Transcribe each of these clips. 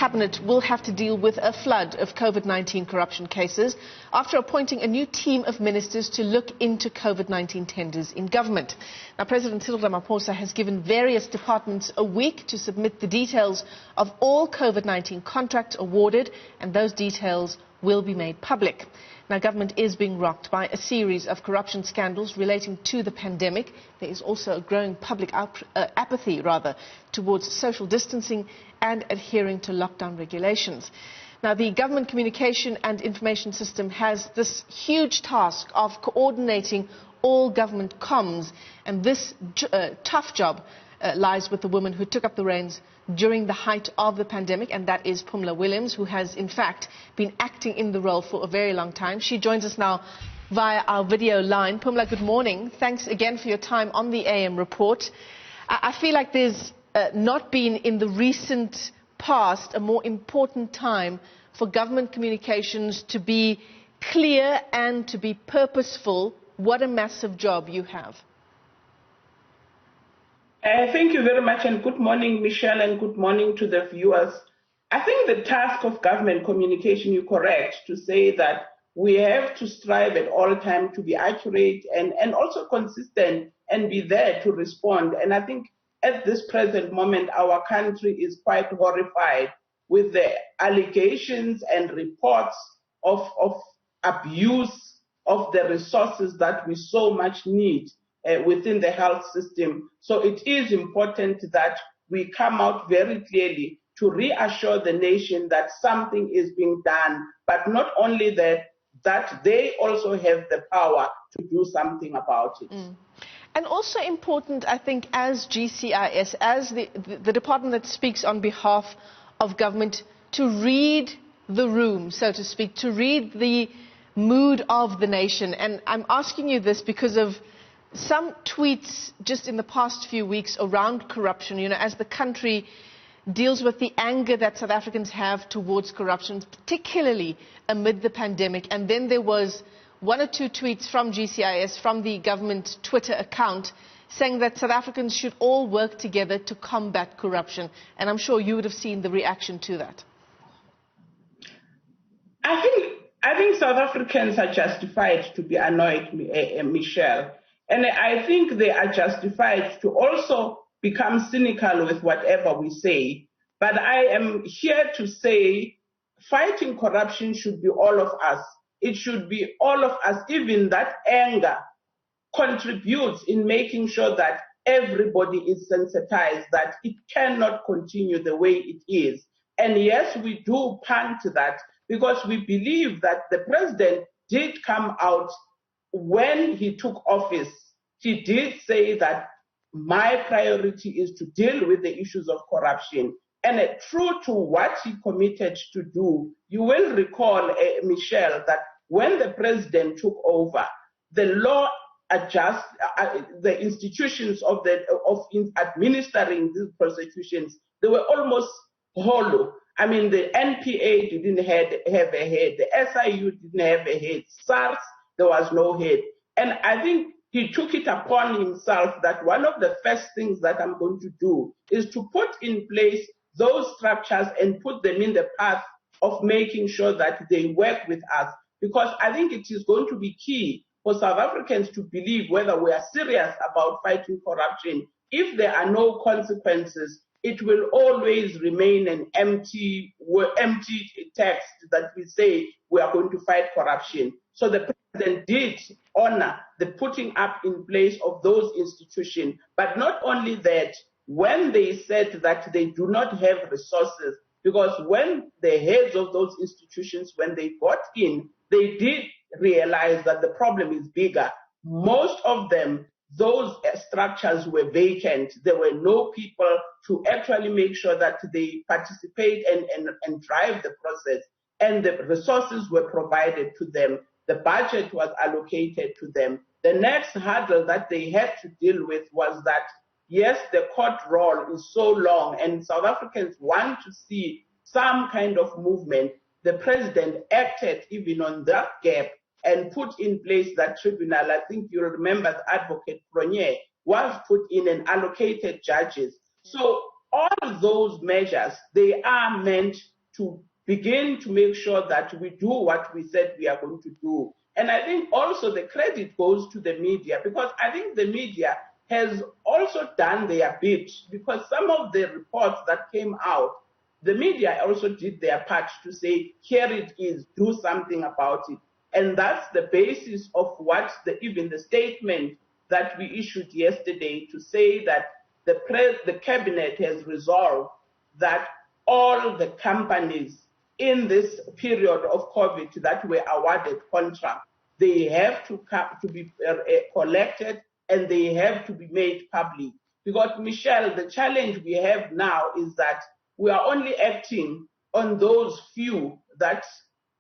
cabinet will have to deal with a flood of COVID-19 corruption cases after appointing a new team of ministers to look into COVID-19 tenders in government. Now, President Cyril Ramaphosa has given various departments a week to submit the details of all COVID-19 contracts awarded, and those details will be made public. Now, government is being rocked by a series of corruption scandals relating to the pandemic. There is also a growing public apathy towards social distancing and adhering to lockdown regulations. Now, the Government Communication and Information System has this huge task of coordinating all government comms, and this tough job lies with the woman who took up the reins during the height of the pandemic, and that is Phumla Williams, who has in fact been acting in the role for a very long time. She joins us now via our video line. Phumla, good morning. Thanks again for your time on the AM report. I feel like there's not been in the recent past a more important time for government communications to be clear and to be purposeful. What a massive job you have. Thank you very much, and good morning, Michelle, and good morning to the viewers. I think the task of government communication, you're correct to say that we have to strive at all times to be accurate and also consistent and be there to respond. And I think at this present moment, our country is quite horrified with the allegations and reports of abuse of the resources that we so much need within the health system. So it is important that we come out very clearly to reassure the nation that something is being done, but not only that they also have the power to do something about it. And also important, I think, as GCIS, as the department that speaks on behalf of government, to read the room, so to speak, to read the mood of the nation. And I'm asking you this because of some tweets just in the past few weeks around corruption, as the country deals with the anger that South Africans have towards corruption, particularly amid the pandemic. And then there was one or two tweets from GCIS, from the government Twitter account, saying that South Africans should all work together to combat corruption. And I'm sure you would have seen the reaction to that. I think South Africans are justified to be annoyed, Michelle. And I think they are justified to also become cynical with whatever we say. But I am here to say fighting corruption should be all of us. It should be all of us. Even that anger contributes in making sure that everybody is sensitized, that it cannot continue the way it is. And yes, we do punt that because we believe that the president did come out when he took office. He did say that my priority is to deal with the issues of corruption. And true to what he committed to do, you will recall, Michelle, that when the president took over, the law adjust the institutions of administering these prosecutions, they were almost hollow. I mean, the NPA didn't have a head, the SIU didn't have a head, SARS, there was no head. And I think he took it upon himself that one of the first things that I'm going to do is to put in place those structures and put them in the path of making sure that they work with us. Because I think it is going to be key for South Africans to believe whether we are serious about fighting corruption. If there are no consequences, it will always remain an empty text that we say we are going to fight corruption. So the president did honor the putting up in place of those institutions. But not only that, when they said that they do not have resources, because when the heads of those institutions, when they got in, they did realize that the problem is bigger. Most of them, those structures were vacant. There were no people to actually make sure that they participate and drive the process. And the resources were provided to them. The budget was allocated to them. The next hurdle that they had to deal with was that, yes, the court roll is so long and South Africans want to see some kind of movement. The president acted even on that gap and put in place that tribunal. I think you remember the Advocate Cronje was put in and allocated judges. So all those measures, they are meant to begin to make sure that we do what we said we are going to do. And I think also the credit goes to the media, because I think the media has also done their bit, because some of the reports that came out, the media also did their part to say, here it is, do something about it. And that's the basis of what even the statement that we issued yesterday, to say that the cabinet has resolved that all the companies in this period of COVID that were awarded contract, they have to be collected and they have to be made public. Because, Michelle, the challenge we have now is that we are only acting on those few that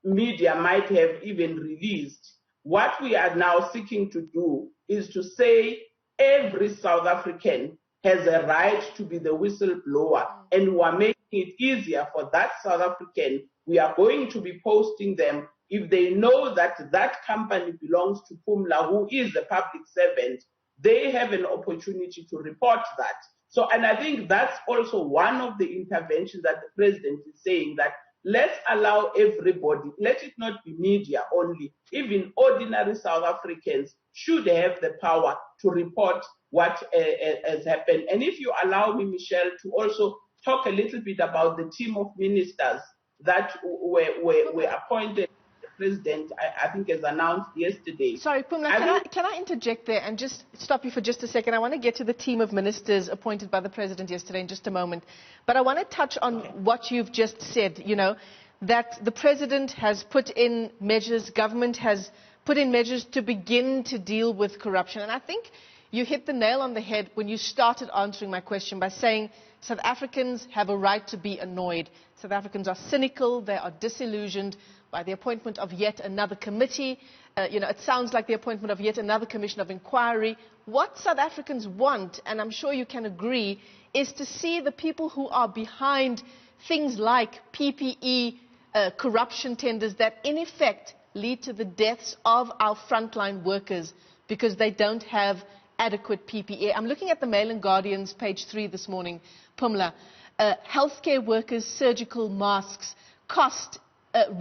media might have even released. What we are now seeking to do is to say every South African has a right to be the whistleblower, and we are making it easier for that South African. We are going to be posting them if they know that that company belongs to Phumla, who is a public servant. They have an opportunity to report that. So, and I think that's also one of the interventions that the president is saying, that let's allow everybody, let it not be media only, even ordinary South Africans should have the power to report what has happened. And if you allow me, Michelle, to also talk a little bit about the team of ministers that were appointed. The president, I think, has announced yesterday. Sorry, Phumla, can I interject there and just stop you for just a second? I want to get to the team of ministers appointed by the president yesterday in just a moment. But I want to touch on what you've just said, you know, that the president has put in measures, government has put in measures to begin to deal with corruption. And I think you hit the nail on the head when you started answering my question by saying South Africans have a right to be annoyed. South Africans are cynical, they are disillusioned by the appointment of yet another committee. It sounds like the appointment of yet another commission of inquiry. What South Africans want, and I'm sure you can agree, is to see the people who are behind things like PPE, corruption tenders that in effect lead to the deaths of our frontline workers because they don't have adequate PPE. I'm looking at the Mail and Guardian's page 3 this morning, Phumla. Healthcare workers' surgical masks cost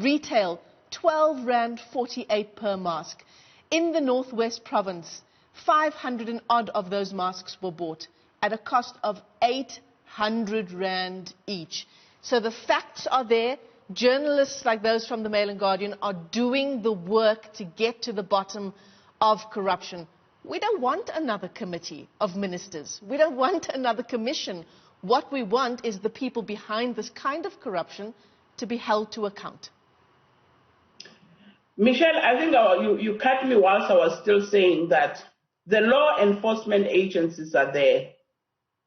retail R12.48 per mask. In the Northwest Province, 500 and odd of those masks were bought at a cost of R800 each. So the facts are there. Journalists like those from the Mail and Guardian are doing the work to get to the bottom of corruption. We don't want another committee of ministers. We don't want another commission. What we want is the people behind this kind of corruption to be held to account. Michelle, I think you cut me whilst I was still saying that the law enforcement agencies are there.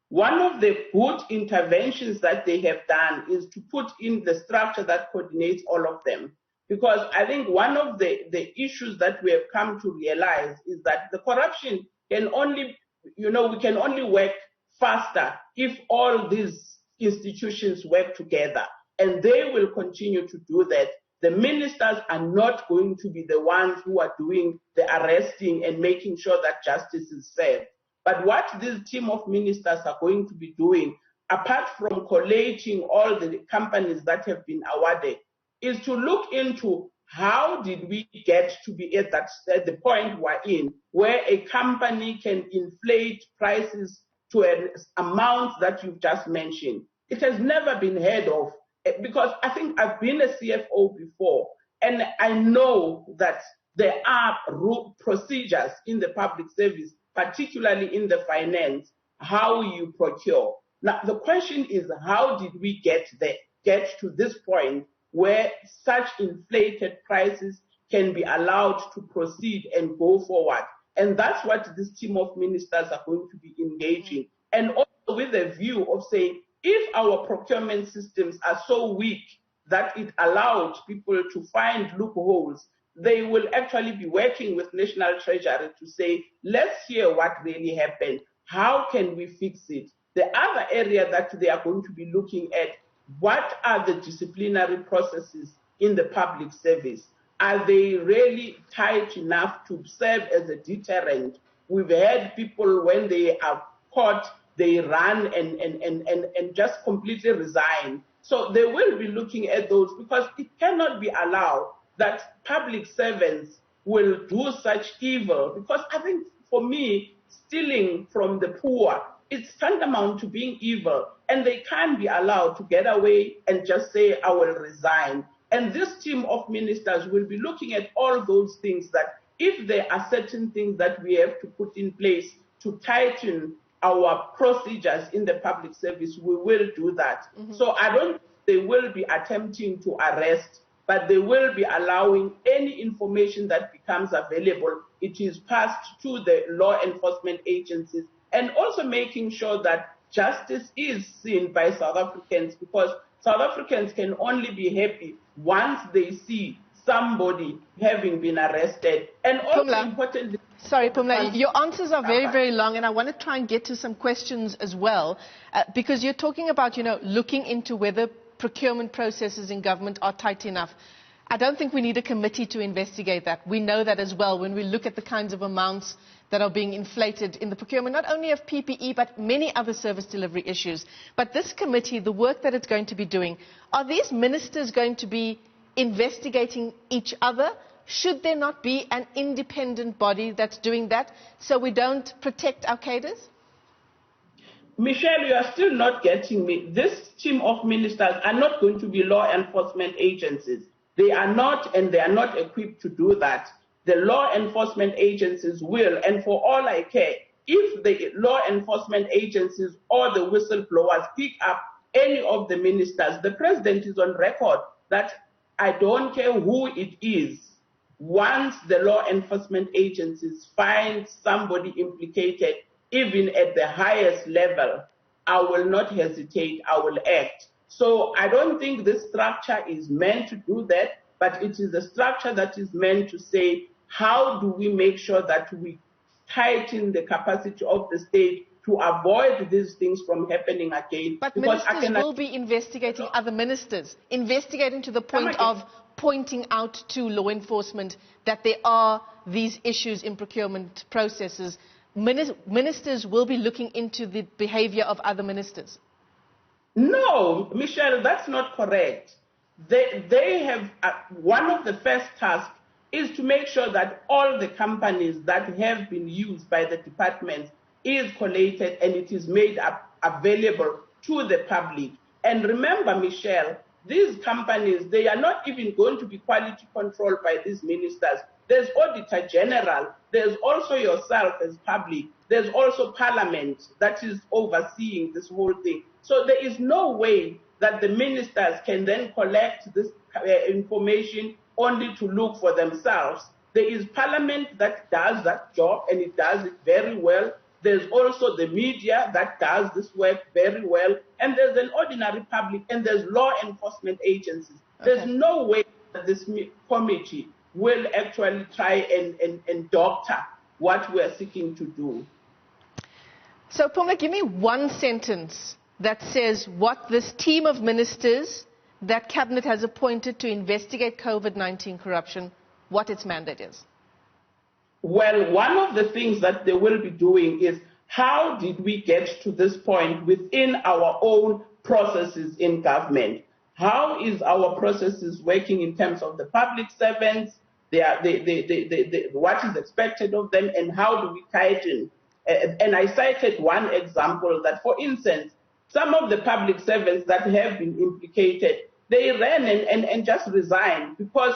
One of the good interventions that they have done is to put in the structure that coordinates all of them. Because I think one of the issues that we have come to realize is that the corruption can only, we can only work faster if all these institutions work together. And they will continue to do that. The ministers are not going to be the ones who are doing the arresting and making sure that justice is served. But what this team of ministers are going to be doing, apart from collating all the companies that have been awarded, is to look into how did we get to be at the point we're in, where a company can inflate prices to an amount that you've just mentioned. It has never been heard of, because I think I've been a CFO before, and I know that there are procedures in the public service, particularly in the finance, how you procure. Now, the question is, how did we get to this point where such inflated prices can be allowed to proceed and go forward? And that's what this team of ministers are going to be engaging. And also with a view of saying, if our procurement systems are so weak that it allowed people to find loopholes, they will actually be working with National Treasury to say, let's hear what really happened. How can we fix it? The other area that they are going to be looking at, what are the disciplinary processes in the public service? Are they really tight enough to serve as a deterrent? We've had people, when they are caught they run and just completely resign. So they will be looking at those, because it cannot be allowed that public servants will do such evil. Because I think, for me, stealing from the poor is tantamount to being evil, and they can't be allowed to get away and just say, I will resign. And this team of ministers will be looking at all those things, that if there are certain things that we have to put in place to tighten our procedures in the public service, we will do that. So I don't think they will be attempting to arrest, but they will be allowing any information that becomes available, it is passed to the law enforcement agencies, and also making sure that justice is seen by South Africans, because South Africans can only be happy once they see somebody having been arrested. And also Phumla, importantly... Sorry, Phumla, your answers are very, very long, and I want to try and get to some questions as well, because you're talking about, looking into whether procurement processes in government are tight enough. I don't think we need a committee to investigate that. We know that as well when we look at the kinds of amounts that are being inflated in the procurement, not only of PPE, but many other service delivery issues. But this committee, the work that it's going to be doing, are these ministers going to be investigating each other? Should there not be an independent body that's doing that, so we don't protect our cadres? Michelle, you are still not getting me. This team of ministers are not going to be law enforcement agencies. They are not, and they are not equipped to do that. The law enforcement agencies will, and for all I care, if the law enforcement agencies or the whistleblowers pick up any of the ministers, the president is on record that I don't care who it is. Once the law enforcement agencies find somebody implicated, even at the highest level, I will not hesitate, I will act. So I don't think this structure is meant to do that, but it is a structure that is meant to say, how do we make sure that we tighten the capacity of the state to avoid these things from happening again? But ministers will be investigating other ministers, investigating to the point of pointing out to law enforcement that there are these issues in procurement processes. Ministers will be looking into the behavior of other ministers. No, Michelle, that's not correct. They have, one of the first tasks is to make sure that all the companies that have been used by the department is collated and it is made available to the public. And remember, Michelle, these companies, they are not even going to be quality controlled by these ministers. There's Auditor General, there's also yourself as public, there's also Parliament that is overseeing this whole thing. So there is no way that the ministers can then collect this information only to look for themselves. There is Parliament that does that job, and it does it very well. There's also the media that does this work very well, and there's an ordinary public, and there's law enforcement agencies. Okay. There's no way that this committee will actually try and doctor what we're seeking to do. So, Phumla, give me one sentence that says what this team of ministers that Cabinet has appointed to investigate COVID-19 corruption, what its mandate is. Well, one of the things that they will be doing is, how did we get to this point within our own processes in government? How is our processes working in terms of the public servants, what is expected of them, and how do we tighten? And I cited one example that, for instance, some of the public servants that have been implicated, they ran and just resigned because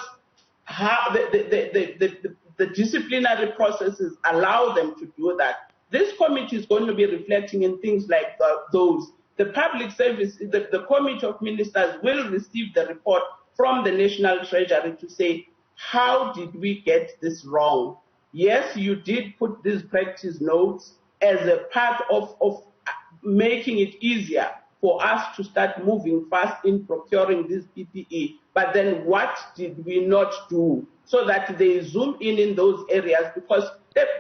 the disciplinary processes allow them to do that. This committee is going to be reflecting in things like those. The public service, the committee of ministers will receive the report from the National Treasury to say, how did we get this wrong? Yes, you did put these practice notes as a part of making it easier for us to start moving fast in procuring this PPE. But then what did we not do? So that they zoom in those areas, because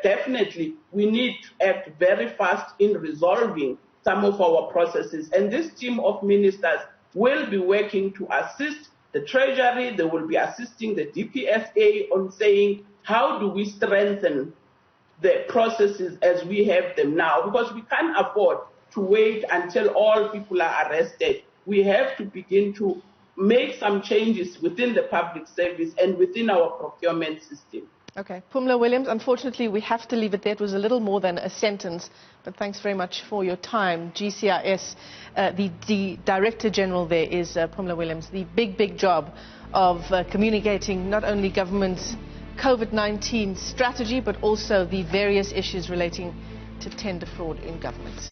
definitely we need to act very fast in resolving some of our processes. And this team of ministers will be working to assist the Treasury. They will be assisting the DPSA on saying, how do we strengthen the processes as we have them now? Because we can't afford to wait until all people are arrested. We have to begin to make some changes within the public service and within our procurement system. Okay. Phumla Williams, unfortunately, we have to leave it there. It was a little more than a sentence, but thanks very much for your time. GCIS, the Director-General there is Phumla Williams. The big job of communicating not only government's COVID-19 strategy, but also the various issues relating to tender fraud in government.